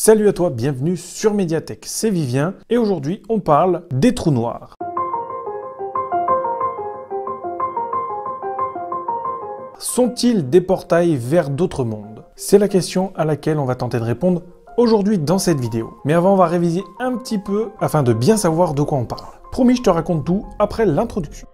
Salut à toi, bienvenue sur Médiathèque, c'est Vivien et aujourd'hui on parle des trous noirs. Sont-ils des portails vers d'autres mondes? C'est la question à laquelle on va tenter de répondre aujourd'hui dans cette vidéo. Mais avant on va réviser un petit peu afin de bien savoir de quoi on parle. Promis, je te raconte tout après l'introduction.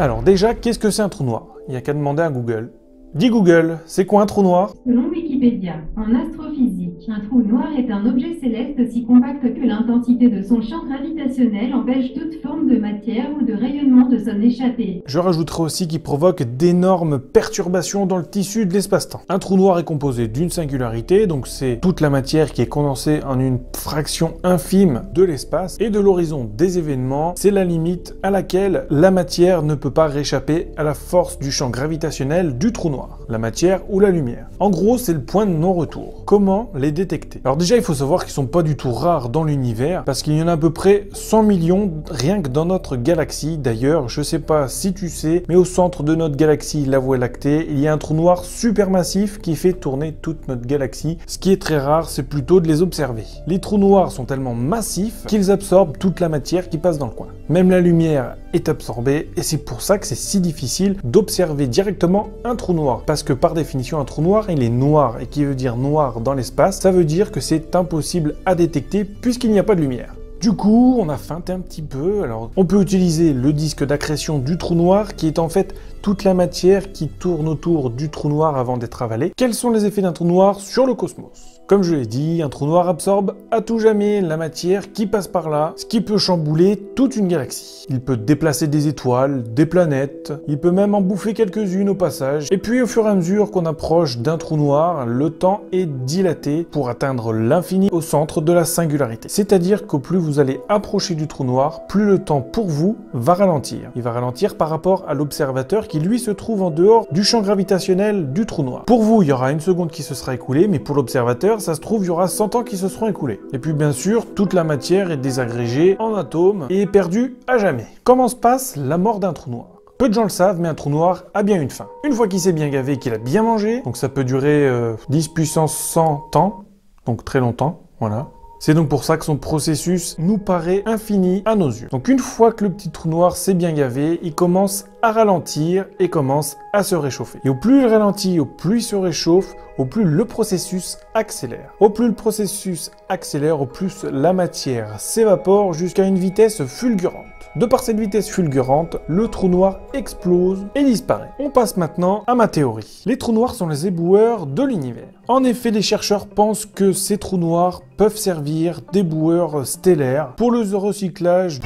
Alors déjà, qu'est-ce que c'est un trou noir? Il n'y a qu'à demander à Google. Dis Google, c'est quoi un trou noir? Selon Wikipédia, en astrophysique, un trou noir est un objet céleste aussi compact que l'intensité de son champ gravitationnel empêche toute forme de matière ou de rayonnement de son échappée. Je rajouterai aussi qu'il provoque d'énormes perturbations dans le tissu de l'espace-temps. Un trou noir est composé d'une singularité, donc c'est toute la matière qui est condensée en une fraction infime de l'espace, et de l'horizon des événements, c'est la limite à laquelle la matière ne peut pas réchapper à la force du champ gravitationnel du trou noir. La matière ou la lumière. En gros, c'est le point de non-retour. Comment les détecter? Alors déjà, il faut savoir qu'ils sont pas du tout rares dans l'univers, parce qu'il y en a à peu près 100 millions rien que dans notre galaxie. D'ailleurs, je sais pas si tu sais, mais au centre de notre galaxie, la Voie lactée, il y a un trou noir supermassif qui fait tourner toute notre galaxie. Ce qui est très rare, c'est plutôt de les observer. Les trous noirs sont tellement massifs qu'ils absorbent toute la matière qui passe dans le coin. Même la lumière est absorbée, et c'est pour ça que c'est si difficile d'observer directement un trou noir. Parce que par définition, un trou noir, il est noir, et qui veut dire noir dans l'espace, ça veut dire que c'est impossible à détecter puisqu'il n'y a pas de lumière. Du coup, on a feinté un petit peu. Alors, on peut utiliser le disque d'accrétion du trou noir, qui est en fait toute la matière qui tourne autour du trou noir avant d'être avalée. Quels sont les effets d'un trou noir sur le cosmos? Comme je l'ai dit, un trou noir absorbe à tout jamais la matière qui passe par là, ce qui peut chambouler toute une galaxie. Il peut déplacer des étoiles, des planètes, il peut même en bouffer quelques-unes au passage. Et puis au fur et à mesure qu'on approche d'un trou noir, le temps est dilaté pour atteindre l'infini au centre de la singularité. C'est-à-dire qu'au plus vous allez approcher du trou noir, plus le temps pour vous va ralentir. Il va ralentir par rapport à l'observateur qui lui se trouve en dehors du champ gravitationnel du trou noir. Pour vous, il y aura une seconde qui se sera écoulée, mais pour l'observateur, ça se trouve, il y aura 100 ans qui se seront écoulés. Et puis bien sûr, toute la matière est désagrégée en atomes et est perdue à jamais. Comment se passe la mort d'un trou noir? Peu de gens le savent, mais un trou noir a bien une fin. Une fois qu'il s'est bien gavé, qu'il a bien mangé, donc ça peut durer 10 puissance 100 ans, donc très longtemps, voilà. C'est donc pour ça que son processus nous paraît infini à nos yeux. Donc une fois que le petit trou noir s'est bien gavé, il commence à ralentir et commence à se réchauffer. Et au plus il ralentit, au plus il se réchauffe, au plus le processus accélère. Au plus le processus accélère, au plus la matière s'évapore jusqu'à une vitesse fulgurante. De par cette vitesse fulgurante, le trou noir explose et disparaît. On passe maintenant à ma théorie. Les trous noirs sont les éboueurs de l'univers. En effet, les chercheurs pensent que ces trous noirs peuvent servir d'éboueurs stellaires pour le recyclage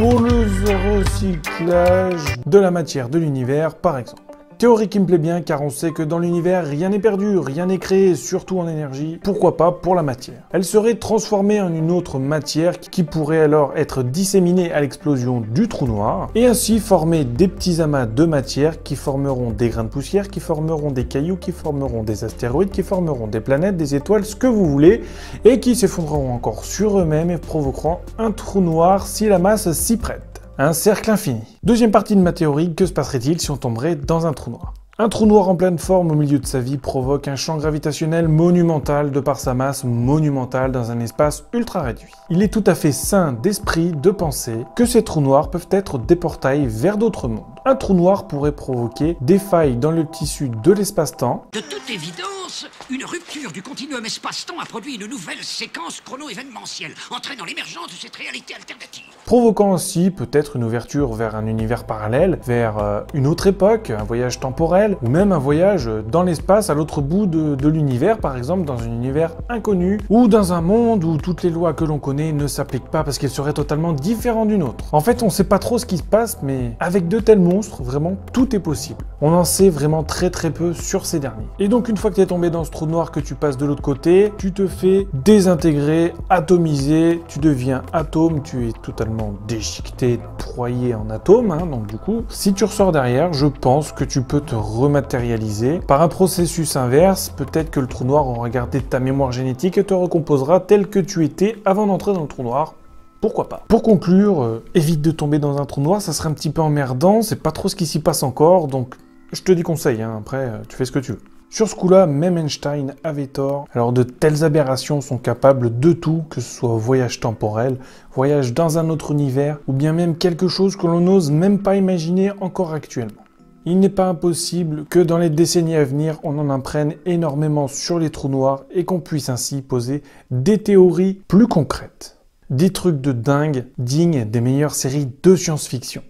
de la matière de l'univers, par exemple. Théorie qui me plaît bien car on sait que dans l'univers, rien n'est perdu, rien n'est créé, surtout en énergie. Pourquoi pas pour la matière? Elle serait transformée en une autre matière qui pourrait alors être disséminée à l'explosion du trou noir et ainsi former des petits amas de matière qui formeront des grains de poussière, qui formeront des cailloux, qui formeront des astéroïdes, qui formeront des planètes, des étoiles, ce que vous voulez, et qui s'effondreront encore sur eux-mêmes et provoqueront un trou noir si la masse s'y prête. Un cercle infini. Deuxième partie de ma théorie, que se passerait-il si on tomberait dans un trou noir? Un trou noir en pleine forme au milieu de sa vie provoque un champ gravitationnel monumental de par sa masse monumentale dans un espace ultra réduit. Il est tout à fait sain d'esprit de penser que ces trous noirs peuvent être des portails vers d'autres mondes. un trou noir pourrait provoquer des failles dans le tissu de l'espace-temps. De toute évidence, une rupture du continuum espace-temps a produit une nouvelle séquence chrono-événementielle, entraînant l'émergence de cette réalité alternative. Provoquant aussi peut-être une ouverture vers un univers parallèle, vers une autre époque, un voyage temporel, ou même un voyage dans l'espace à l'autre bout de l'univers, par exemple dans un univers inconnu, ou dans un monde où toutes les lois que l'on connaît ne s'appliquent pas parce qu'elles seraient totalement différentes d'une autre. En fait, on sait pas trop ce qui se passe, mais avec de tels monstres, vraiment, tout est possible. On en sait vraiment très peu sur ces derniers. Et donc, une fois que tu es tombé dans ce trou noir, que tu passes de l'autre côté, tu te fais désintégrer, atomiser, tu deviens atome, tu es totalement déchiqueté, broyé en atomes, hein, donc du coup, si tu ressors derrière, je pense que tu peux te rematérialiser. Par un processus inverse, peut-être que le trou noir aura gardé ta mémoire génétique et te recomposera tel que tu étais avant d'entrer dans le trou noir. Pourquoi pas? Pour conclure, évite de tomber dans un trou noir, ça serait un petit peu emmerdant, c'est pas trop ce qui s'y passe encore, donc je te déconseille, hein, après tu fais ce que tu veux. Sur ce coup-là, même Einstein avait tort. Alors de telles aberrations sont capables de tout, que ce soit voyage temporel, voyage dans un autre univers, ou bien même quelque chose que l'on n'ose même pas imaginer encore actuellement. Il n'est pas impossible que dans les décennies à venir, on en apprenne énormément sur les trous noirs et qu'on puisse ainsi poser des théories plus concrètes. Des trucs de dingue, dignes des meilleures séries de science-fiction.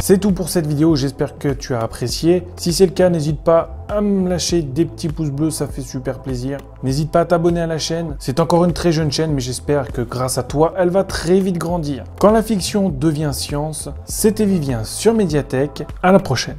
C'est tout pour cette vidéo, j'espère que tu as apprécié. Si c'est le cas, n'hésite pas à me lâcher des petits pouces bleus, ça fait super plaisir. N'hésite pas à t'abonner à la chaîne. C'est encore une très jeune chaîne, mais j'espère que grâce à toi, elle va très vite grandir. Quand la fiction devient science, c'était Vivien sur Médiathèque. À la prochaine.